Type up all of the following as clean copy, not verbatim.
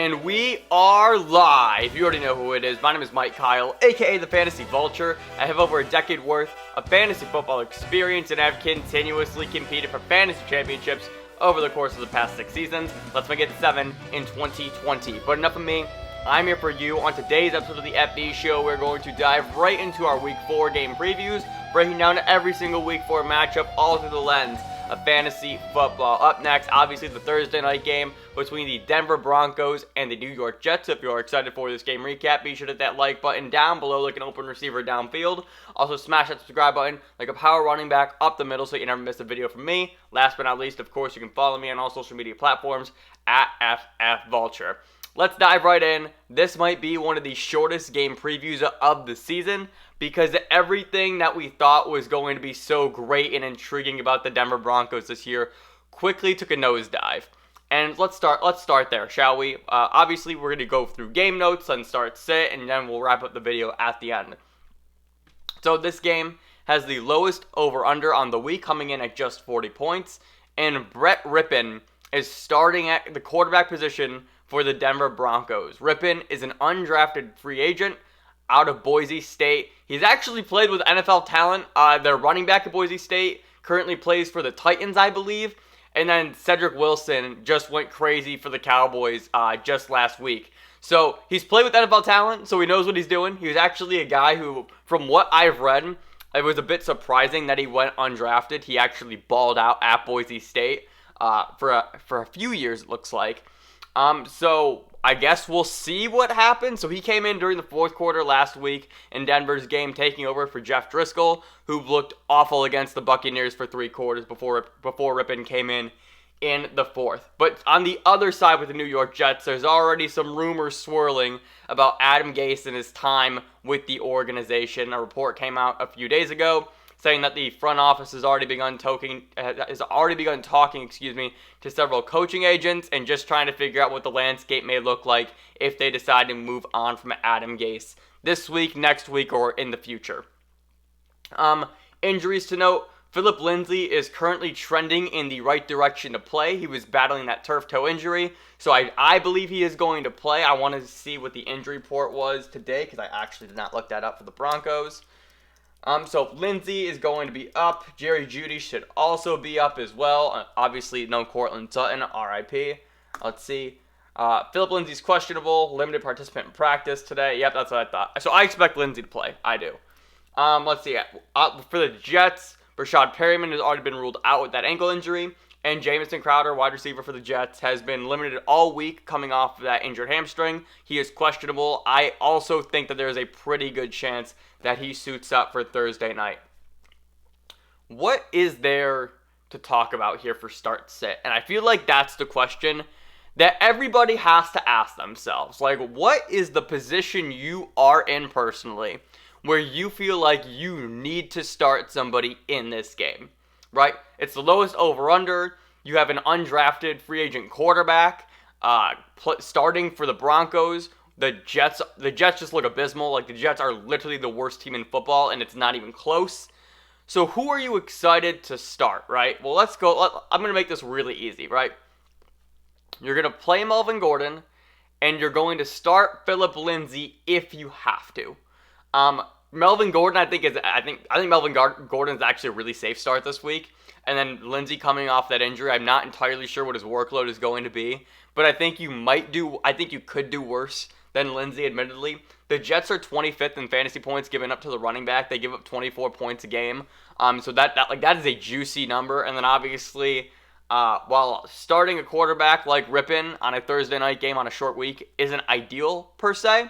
And we are live. You already know who it is. My name is Mike Kyle, aka the Fantasy Vulture. I have over a decade worth of fantasy football experience and have continuously competed for fantasy championships over the course of the past 6 seasons. Let's make it 7 in 2020. But enough of me. I'm here for you. On today's episode of the FD Show, we're going to dive right into our Week 4 game previews, breaking down every single Week 4 matchup all through the lens of fantasy football. Up next, obviously, the Thursday night game between the Denver Broncos and the New York Jets. If you're excited for this game recap, be sure to hit that like button down below like an open receiver downfield. Also, smash that subscribe button like a power running back up the middle so you never miss a video from me. Last but not least, of course, you can follow me on all social media platforms at FFVulture. Let's dive right in. This might be one of the shortest game previews of the season because everything that we thought was going to be so great and intriguing about the Denver Broncos this year quickly took a nosedive. And let's start there, shall we? Obviously, we're going to go through game notes and start sit, and then we'll wrap up the video at the end. So this game has the lowest over-under on the week, coming in at just 40 points. And Rypien is starting at the quarterback position for the Denver Broncos. Rypien is an undrafted free agent out of Boise State. He's actually played with NFL talent. Their running back at Boise State currently plays for the Titans, I believe. And then Cedric Wilson just went crazy for the Cowboys just last week. So he's played with NFL talent, so he knows what he's doing. He was actually a guy who, from what I've read, it was a bit surprising that he went undrafted. He actually balled out at Boise State for a few years, it looks like. So I guess we'll see what happens. So he came in during the fourth quarter last week in Denver's game, taking over for Jeff Driscoll, who looked awful against the Buccaneers for 3 quarters before Rypien came in the fourth. But on the other side with the New York Jets, there's already some rumors swirling about Adam Gase and his time with the organization. A report came out a few days ago saying that the front office has already begun talking, to several coaching agents and just trying to figure out what the landscape may look like if they decide to move on from Adam Gase this week, next week, or in the future. Injuries to note: Philip Lindsay is currently trending in the right direction to play. He was battling that turf toe injury, so I believe he is going to play. I wanted to see what the injury report was today because I actually did not look that up for the Broncos. So Lindsay is going to be up. Jerry Jeudy should also be up as well. Obviously, no Courtland Sutton, RIP. Let's see. Philip Lindsay's questionable. Limited participant in practice today. Yep, that's what I thought. So I expect Lindsay to play. I do. Let's see. For the Jets, Brashad Perryman has already been ruled out with that ankle injury. And Jamison Crowder, wide receiver for the Jets, has been limited all week coming off of that injured hamstring. He is questionable. I also think that there is a pretty good chance that he suits up for Thursday night. What is there to talk about here for start sit? And I feel like that's the question that everybody has to ask themselves. Like, what is the position you are in personally where you feel like you need to start somebody in this game? Right? It's the lowest over-under. You have an undrafted free agent quarterback starting for the Broncos. The Jets just look abysmal. Like, the Jets are literally the worst team in football, and it's not even close. So who are you excited to start, right? Well, let's go. I'm going to make this really easy, right? You're going to play Melvin Gordon, and you're going to start Philip Lindsay if you have to. Melvin Gordon, I think Melvin Gordon is actually a really safe start this week. And then Lindsay coming off that injury, I'm not entirely sure what his workload is going to be. But I think you could do worse than Lindsay, admittedly. The Jets are 25th in fantasy points given up to the running back. They give up 24 points a game. So that is a juicy number. And then obviously, while starting a quarterback like Rypien on a Thursday night game on a short week isn't ideal per se,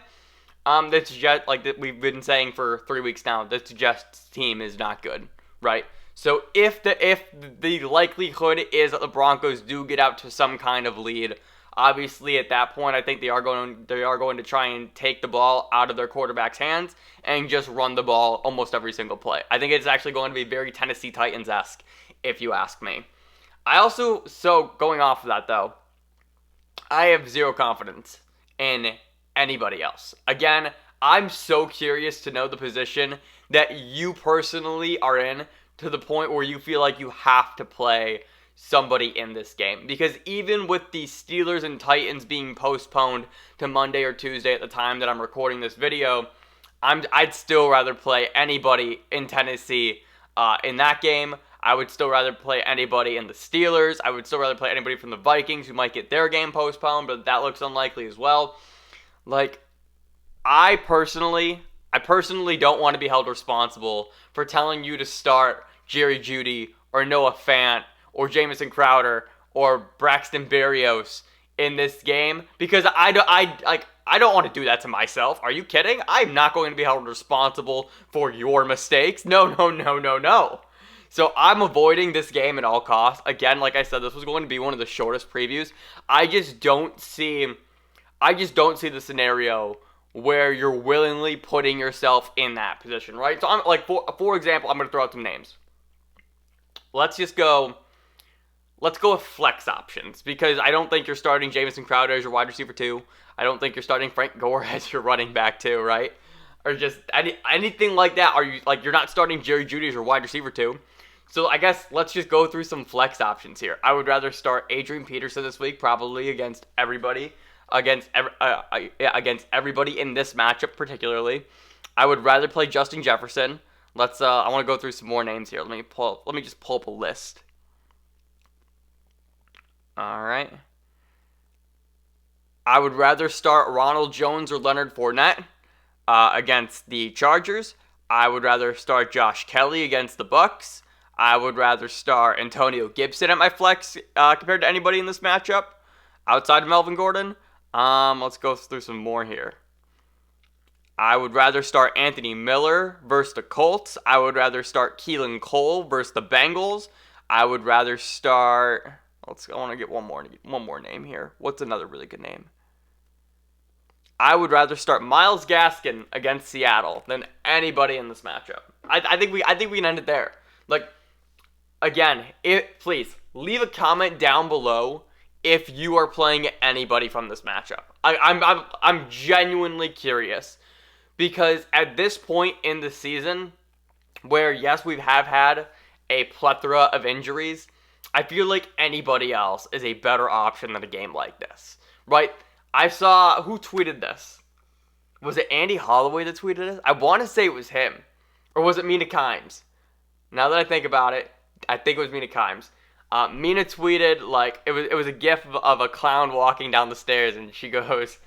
this Jets, like we've been saying for 3 weeks now, this Jets team is not good, right? So if the likelihood is that the Broncos do get out to some kind of lead, obviously at that point I think they are going to try and take the ball out of their quarterback's hands and just run the ball almost every single play. I think it's actually going to be very Tennessee Titans-esque, if you ask me. Going off of that though, I have zero confidence in anybody else. Again, I'm so curious to know the position that you personally are in to the point where you feel like you have to play somebody in this game. Because even with the Steelers and Titans being postponed to Monday or Tuesday at the time that I'm recording this video, I'd still rather play anybody in Tennessee in that game. I would still rather play anybody in the Steelers. I would still rather play anybody from the Vikings who might get their game postponed, but that looks unlikely as well. Like, I personally don't want to be held responsible for telling you to start Jerry Jeudy or Noah Fant or Jamison Crowder or Braxton Berrios in this game, because I don't want to do that to myself. Are you kidding? I'm not going to be held responsible for your mistakes. No. So I'm avoiding this game at all costs. Again, like I said, this was going to be one of the shortest previews. I just don't see the scenario where you're willingly putting yourself in that position, right? So I'm like, for example, I'm going to throw out some names. Let's go with flex options, because I don't think you're starting Jamison Crowder as your wide receiver 2. I don't think you're starting Frank Gore as your running back 2, right? Or just anything like that. You're not starting Jerry Jeudy as your wide receiver 2. So I guess let's just go through some flex options here. I would rather start Adrian Peterson this week, probably against everybody in this matchup particularly. I would rather play Justin Jefferson. I want to go through some more names here. Let me just pull up a list. All right. I would rather start Ronald Jones or Leonard Fournette against the Chargers. I would rather start Josh Kelly against the Bucks. I would rather start Antonio Gibson at my flex compared to anybody in this matchup outside of Melvin Gordon. Let's go through some more here. I would rather start Anthony Miller versus the Colts. I would rather start Keelan Cole versus the Bengals. I would rather start... I want to get one more name here. What's another really good name? I would rather start Myles Gaskin against Seattle than anybody in this matchup. I think we can end it there. Like, again, please leave a comment down below if you are playing anybody from this matchup. I'm genuinely curious, because at this point in the season, where yes, we have had a plethora of injuries, I feel like anybody else is a better option than a game like this, right? I saw, who tweeted this? Was it Andy Holloway that tweeted it? I want to say it was him. Or was it Mina Kimes? Now that I think about it, I think it was Mina Kimes. Mina tweeted, like, it was a gif of a clown walking down the stairs, and she goes,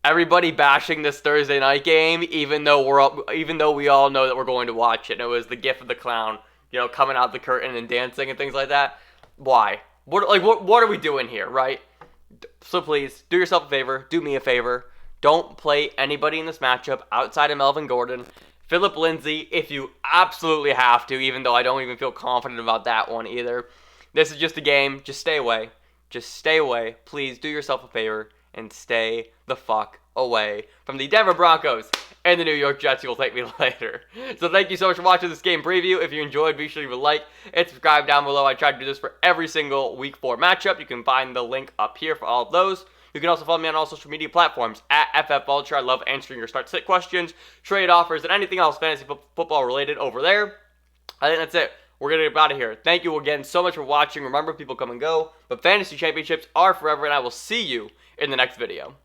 everybody bashing this Thursday night game, even though we all know that we're going to watch it. And it was the gif of the clown, coming out the curtain and dancing and things like that. Why? What are we doing here, right? So please, do yourself a favor, do me a favor. Don't play anybody in this matchup outside of Melvin Gordon. Phillip Lindsay, if you absolutely have to, even though I don't even feel confident about that one either. This is just a game. Just stay away. Just stay away. Please do yourself a favor and stay the fuck away from the Denver Broncos and the New York Jets. You will thank me later. So thank you so much for watching this game preview. If you enjoyed, be sure to leave a like and subscribe down below. I try to do this for every single Week 4 matchup. You can find the link up here for all of those. You can also follow me on all social media platforms at FFUltra. I love answering your start-sit questions, trade offers, and anything else fantasy football related over there. I think that's it. We're going to get out of here. Thank you again so much for watching. Remember, people come and go, but fantasy championships are forever, and I will see you in the next video.